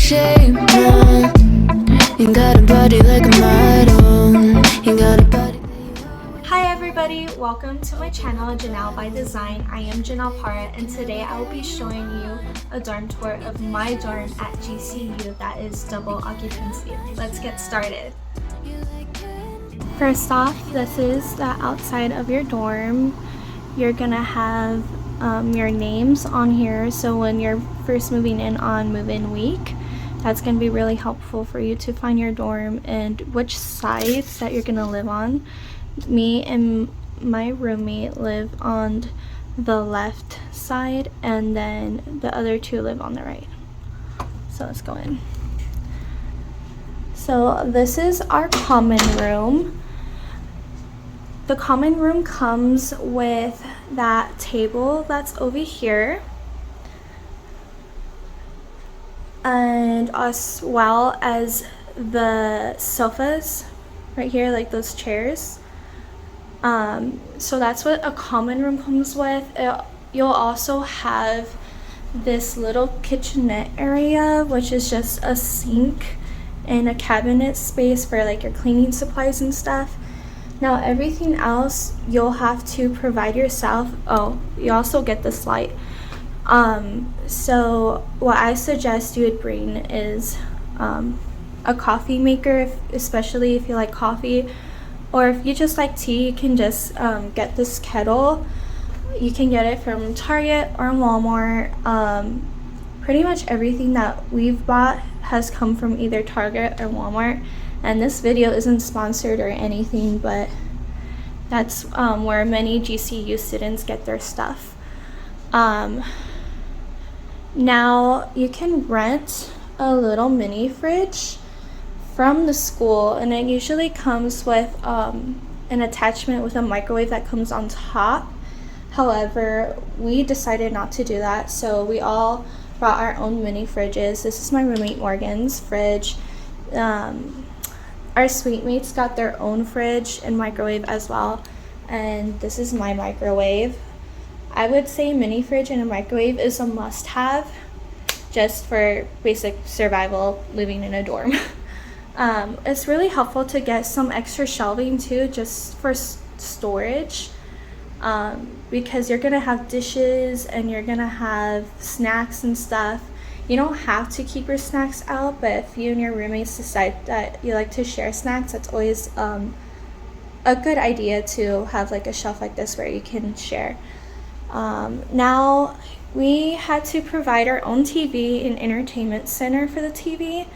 shape, man. You got a body like a model. You got a body. Hi everybody, welcome to my channel Janelle by Design. I am Janelle Parra, and today I will be showing you a dorm tour of my dorm at GCU that is double occupancy. Let's get started. First off, this is the outside of your dorm. You're gonna have your names on here, so when you're first moving in on move-in week, that's going to be really helpful for you to find your dorm and which sides that you're going to live on. Me and my roommate live on the left side, and then the other two live on the right. So let's go in. So this is our common room. The common room comes with that table that's over here, and as well as the sofas right here, like those chairs. So that's what a common room comes with. You'll also have this little kitchenette area, which is just a sink and a cabinet space for like your cleaning supplies and stuff. Now everything else you'll have to provide yourself. Oh, you also get this light. So what I suggest you would bring is a coffee maker, especially if you like coffee, or if you just like tea, you can just get this kettle. You can get it from Target or Walmart. Pretty much everything that we've bought has come from either Target or Walmart. And this video isn't sponsored or anything, but that's where many GCU students get their stuff. Now you can rent a little mini fridge from the school, and it usually comes with an attachment with a microwave that comes on top. However, we decided not to do that, so we all brought our own mini fridges. This is my roommate Morgan's fridge. Our suite mates got their own fridge and microwave as well, and this is my microwave. I would say mini fridge and a microwave is a must-have just for basic survival living in a dorm. It's really helpful to get some extra shelving too, just for storage, because you're gonna have dishes and you're gonna have snacks and stuff. You don't have to keep your snacks out, but if you and your roommates decide that you like to share snacks, that's always a good idea to have like a shelf like this where you can share. Now we had to provide our own TV and entertainment center for the TV.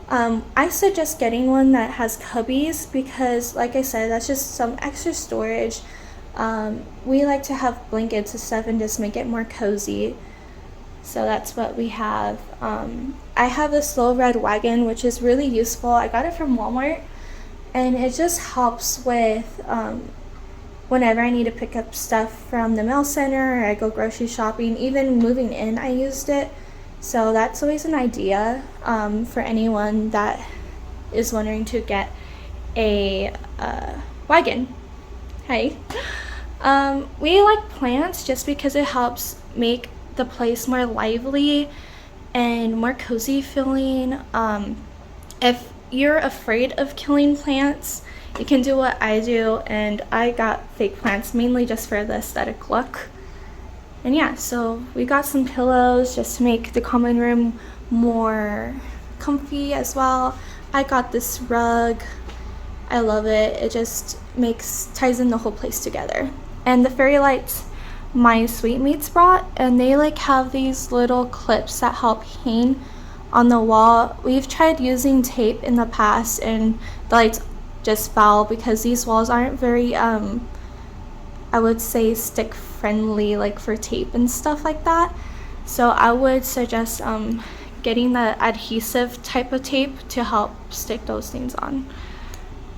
I suggest getting one that has cubbies because, like I said, that's just some extra storage. We like to have blankets and stuff and just make it more cozy. So that's what we have. I have this little red wagon, which is really useful. I got it from Walmart, and it just helps with whenever I need to pick up stuff from the mail center or I go grocery shopping. Even moving in, I used it. So that's always an idea for anyone that is wondering to get a wagon. Hey. We like plants just because it helps make the place more lively and more cozy feeling. If you're afraid of killing plants, you can do what I do, and I got fake plants mainly just for the aesthetic look. And yeah, so we got some pillows just to make the common room more comfy as well. I got this rug. I love it. It just ties in the whole place together. And the fairy lights my suite mates brought, and they like have these little clips that help hang on the wall. We've tried using tape in the past and the lights just fell because these walls aren't very I would say stick friendly, like for tape and stuff like that. So I would suggest getting the adhesive type of tape to help stick those things on.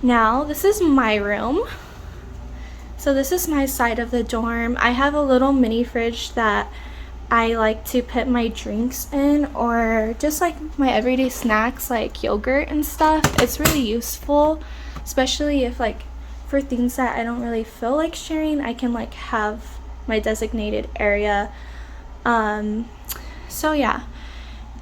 Now this is my room. So this is my side of the dorm. I have a little mini fridge that I like to put my drinks in, or just like my everyday snacks like yogurt and stuff. It's really useful, especially if like for things that I don't really feel like sharing, I can like have my designated area. So yeah,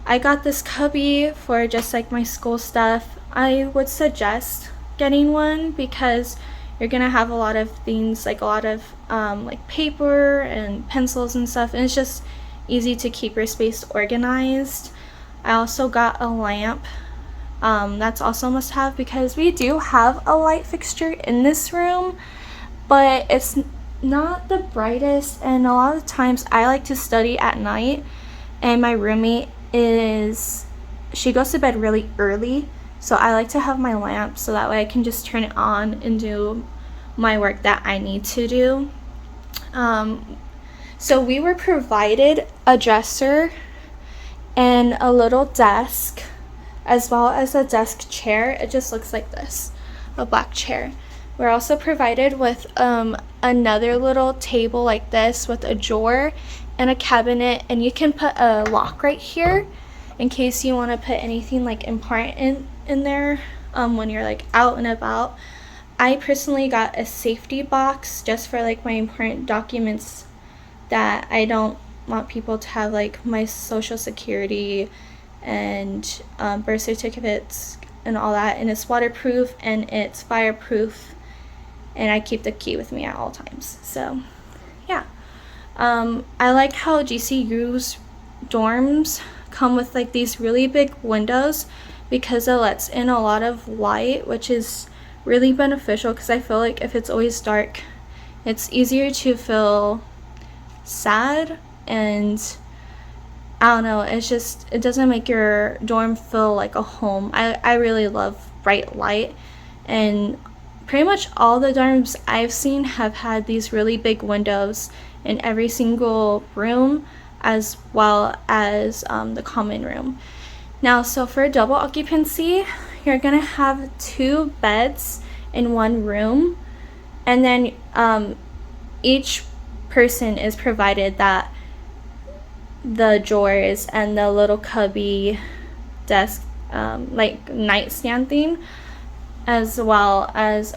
I got this cubby for just like my school stuff. I would suggest getting one because you're gonna have a lot of things, like a lot of like paper and pencils and stuff, and it's just easy to keep your space organized. I also got a lamp. That's also a must have because we do have a light fixture in this room, but it's not the brightest, and a lot of times I like to study at night, and my roommate she goes to bed really early, so I like to have my lamp so that way I can just turn it on and do my work that I need to do. So we were provided a dresser and a little desk, as well as a desk chair. It just looks like this, a black chair. We're also provided with another little table like this with a drawer and a cabinet, and you can put a lock right here in case you want to put anything like important in there when you're like out and about. I personally got a safety box just for like my important documents that I don't want people to have, like my social security and birth certificates and all that, and it's waterproof and it's fireproof, and I keep the key with me at all times. So yeah, I like how GCU's dorms come with like these really big windows because it lets in a lot of light, which is really beneficial because I feel like if it's always dark, it's easier to feel sad, and I don't know, it's just, it doesn't make your dorm feel like a home. I really love bright light, and pretty much all the dorms I've seen have had these really big windows in every single room, as well as the common room. Now, so for double occupancy, you're gonna have 2 beds in one room, and then each person is provided that the drawers and the little cubby desk like nightstand thing, as well as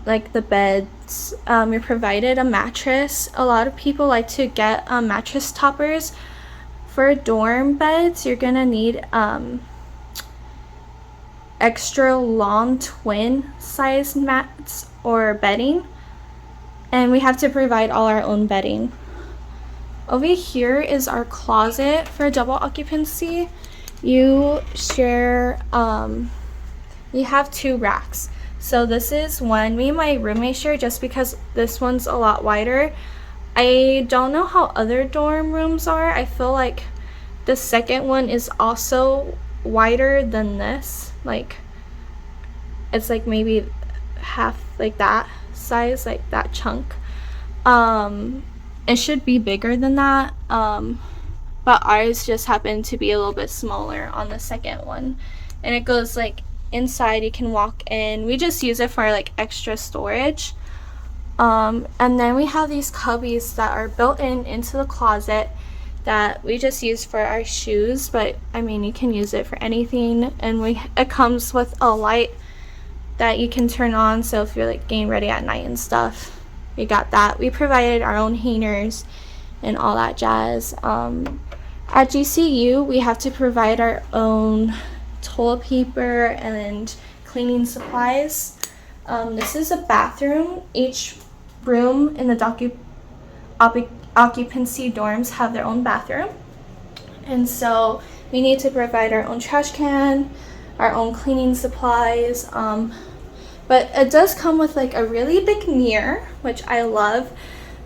like the beds. You're provided a mattress. A lot of people like to get mattress toppers. For dorm beds, you're gonna need extra long twin size mats or bedding, and we have to provide all our own bedding. Over here is our closet for double occupancy. You share you have 2 racks. So this is one me and my roommate share just because this one's a lot wider. I don't know how other dorm rooms are. I feel like the second one is also wider than this. Like, it's like maybe half like that size, like that chunk. It should be bigger than that, but ours just happened to be a little bit smaller on the second one, and it goes like inside. You can walk in. We just use it for like extra storage. And then we have these cubbies that are built into the closet that we just use for our shoes, but I mean, you can use it for anything. And it comes with a light that you can turn on, so if you're like getting ready at night and stuff, we got that. We provided our own hangers and all that jazz. At GCU, we have to provide our own toilet paper and cleaning supplies. This is a bathroom. Each room in the occupancy dorms have their own bathroom, and so we need to provide our own trash can, our own cleaning supplies, but it does come with like a really big mirror, which I love,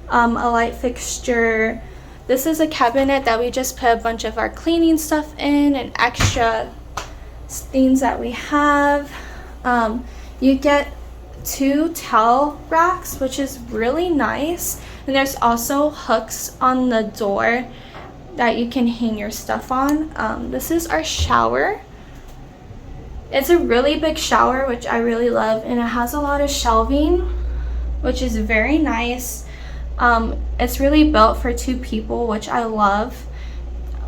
a light fixture. This is a cabinet that we just put a bunch of our cleaning stuff in and extra things that we have. You get 2 towel racks, which is really nice, and there's also hooks on the door that you can hang your stuff on. This is our shower. It's a really big shower, which I really love, and it has a lot of shelving, which is very nice. It's really built for 2 people, which I love.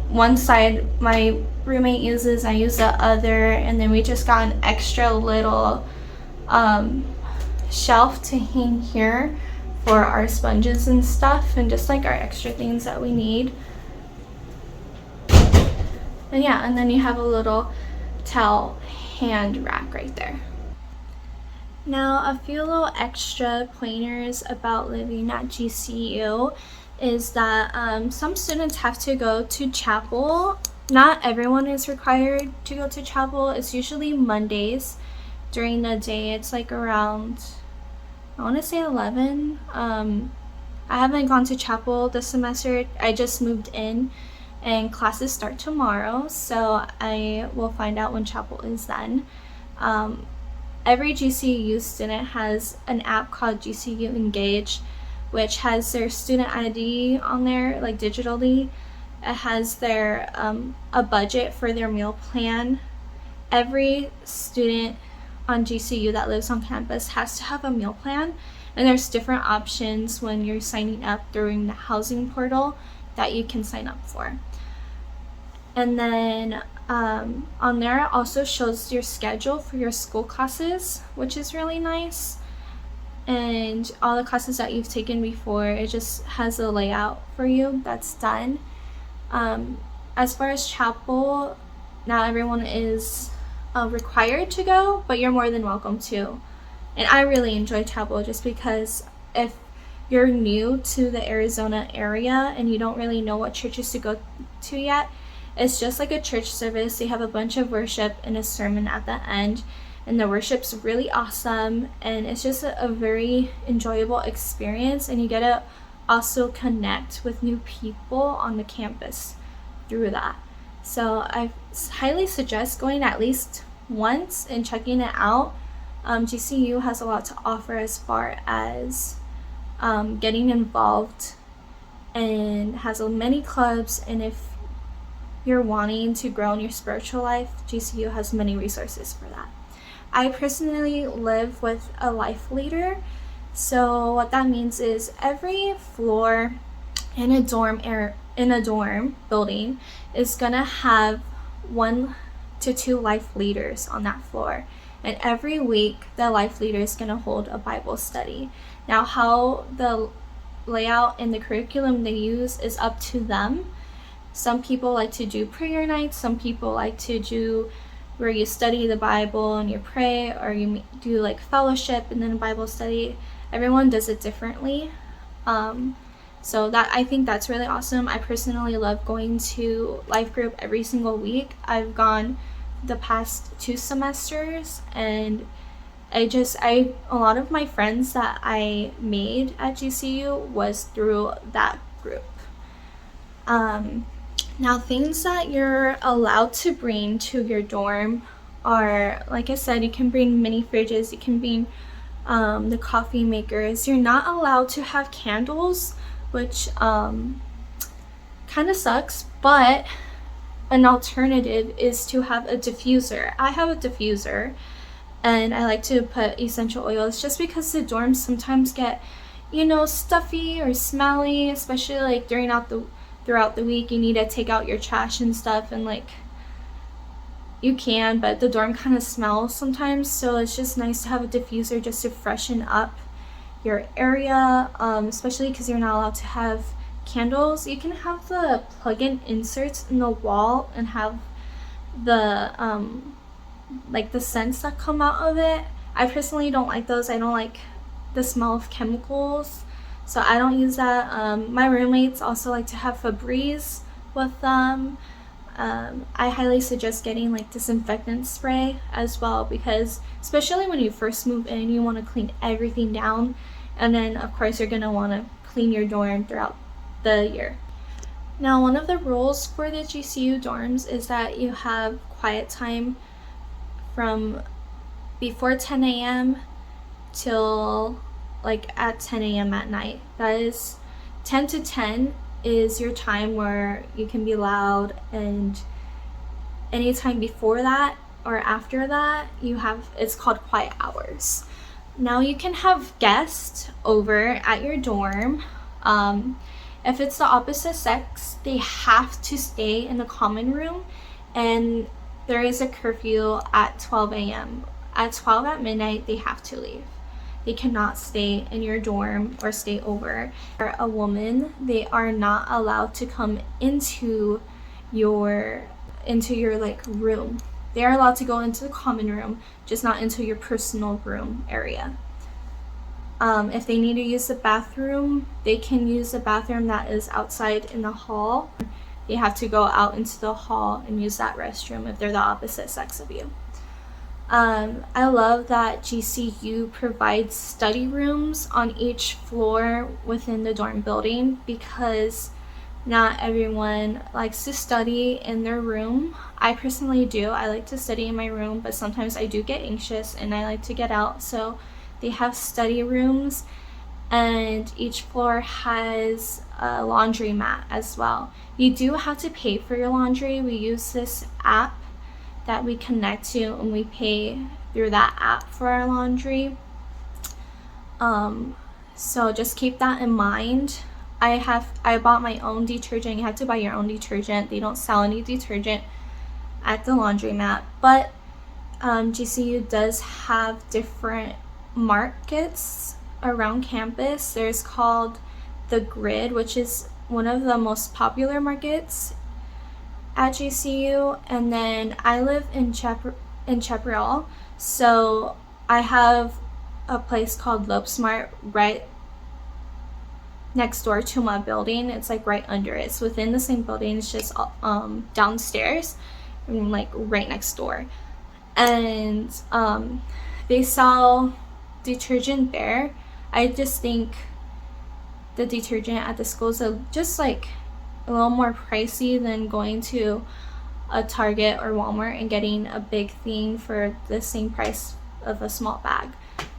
One side my roommate uses, I use the other, and then we just got an extra little shelf to hang here for our sponges and stuff, and just like our extra things that we need. And yeah, and then you have a little towel hand rack right there. Now, a few little extra pointers about living at GCU is that some students have to go to chapel. Not everyone is required to go to chapel. It's usually Mondays during the day. It's like around, I want to say 11. I haven't gone to chapel this semester. I just moved in and classes start tomorrow, so I will find out when chapel is then. Every GCU student has an app called GCU Engage, which has their student ID on there, like digitally. It has their a budget for their meal plan. Every student on GCU that lives on campus has to have a meal plan, and there's different options when you're signing up during the housing portal that you can sign up for. And then on there it also shows your schedule for your school classes, which is really nice, and all the classes that you've taken before. It just has a layout for you that's done. As far as chapel, not everyone is required to go, but you're more than welcome to. And I really enjoy chapel just because if you're new to the Arizona area and you don't really know what churches to go to yet, it's just like a church service. They have a bunch of worship and a sermon at the end, and the worship's really awesome, and it's just a very enjoyable experience, and you get to also connect with new people on the campus through that. So I highly suggest going at least once and checking it out. GCU has a lot to offer as far as getting involved, and has many clubs, and if you're wanting to grow in your spiritual life, GCU has many resources for that. I personally live with a life leader, so what that means is every floor in a dorm building is gonna have 1 to 2 life leaders on that floor, and every week the life leader is gonna hold a Bible study. Now, how the layout and the curriculum they use is up to them. Some people like to do prayer nights, some people like to do where you study the Bible and you pray, or you do like fellowship and then a Bible study. Everyone does it differently. So that, I think that's really awesome. I personally love going to life group every single week. I've gone the past 2 semesters, and a lot of my friends that I made at GCU was through that group. Now, things that you're allowed to bring to your dorm are, like I said, you can bring mini fridges, you can bring the coffee makers. You're not allowed to have candles, which kind of sucks, but an alternative is to have a diffuser. I have a diffuser, and I like to put essential oils just because the dorms sometimes get, stuffy or smelly, especially like throughout the week. You need to take out your trash and stuff, and like you can, but the dorm kind of smells sometimes, so it's just nice to have a diffuser just to freshen up your area, especially because you're not allowed to have candles. You can have the plug-in inserts in the wall and have the like the scents that come out of it. I personally don't like those. I don't like the smell of chemicals, so I don't use that. My roommates also like to have Febreze with them. I highly suggest getting like disinfectant spray as well, because especially when you first move in, you want to clean everything down, and then of course you're going to want to clean your dorm throughout the year. Now, one of the rules for the GCU dorms is that you have quiet time from before 10 a.m. till like at 10 a.m. at night. That is 10 to 10 is your time where you can be loud, and anytime before that or after that it's called quiet hours. Now, you can have guests over at your dorm. If it's the opposite sex, they have to stay in the common room, and there is a curfew at 12 a.m. At 12 at midnight, they have to leave. They cannot stay in your dorm or stay over. For a woman, they are not allowed to come into your like room. They are allowed to go into the common room, just not into your personal room area. If they need to use the bathroom, they can use the bathroom that is outside in the hall. They have to go out into the hall and use that restroom if they're the opposite sex of you. I love that GCU provides study rooms on each floor within the dorm building, because not everyone likes to study in their room. I personally do. I like to study in my room, but sometimes I do get anxious and I like to get out. So they have study rooms, and each floor has a laundry mat as well. You do have to pay for your laundry. We use this app that we connect to, and we pay through that app for our laundry. So just keep that in mind. I bought my own detergent. You have to buy your own detergent. They don't sell any detergent at the laundromat, but GCU does have different markets around campus. There's called the Grid, which is one of the most popular markets at GCU, and then I live in Chaparral, so I have a place called Lopesmart right next door to my building. It's like right under it. It's within the same building. It's just downstairs and like right next door. And they sell detergent there. I just think the detergent at the schools are just like a little more pricey than going to a Target or Walmart and getting a big thing for the same price of a small bag.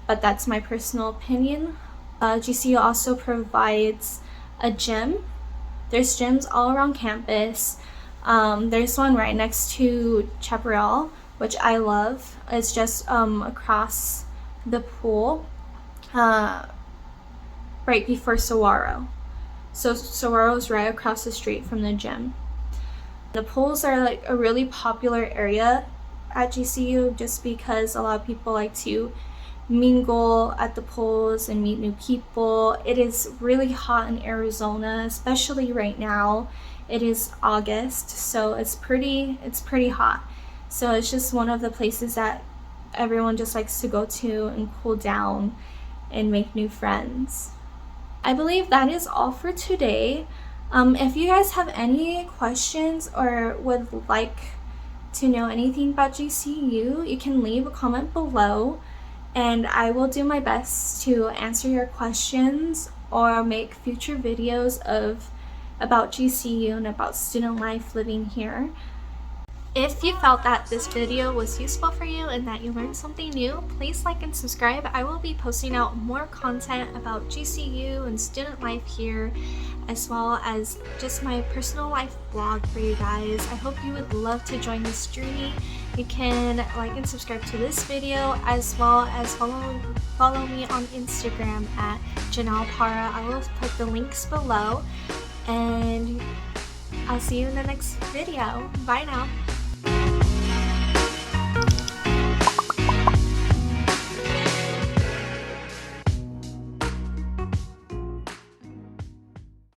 But that's my personal opinion. GCU also provides a gym. There's gyms all around campus. There's one right next to Chaparral, which I love. It's just across the pool, right before Saguaro. So Saguaro is right across the street from the gym. The pools are like a really popular area at GCU, just because a lot of people like to mingle at the pools and meet new people. It is really hot in Arizona, especially right now. It is August, so it's pretty hot. So it's just one of the places that everyone just likes to go to and cool down and make new friends. I believe that is all for today. If you guys have any questions or would like to know anything about GCU, you can leave a comment below, and I will do my best to answer your questions or make future videos about GCU and about student life living here. If you felt that this video was useful for you and that you learned something new, please like and subscribe. I will be posting out more content about GCU and student life here, as well as just my personal life blog for you guys. I hope you would love to join this journey. You can like and subscribe to this video, as well as follow me on Instagram at Janelle Para. I will put the links below, and I'll see you in the next video. Bye now.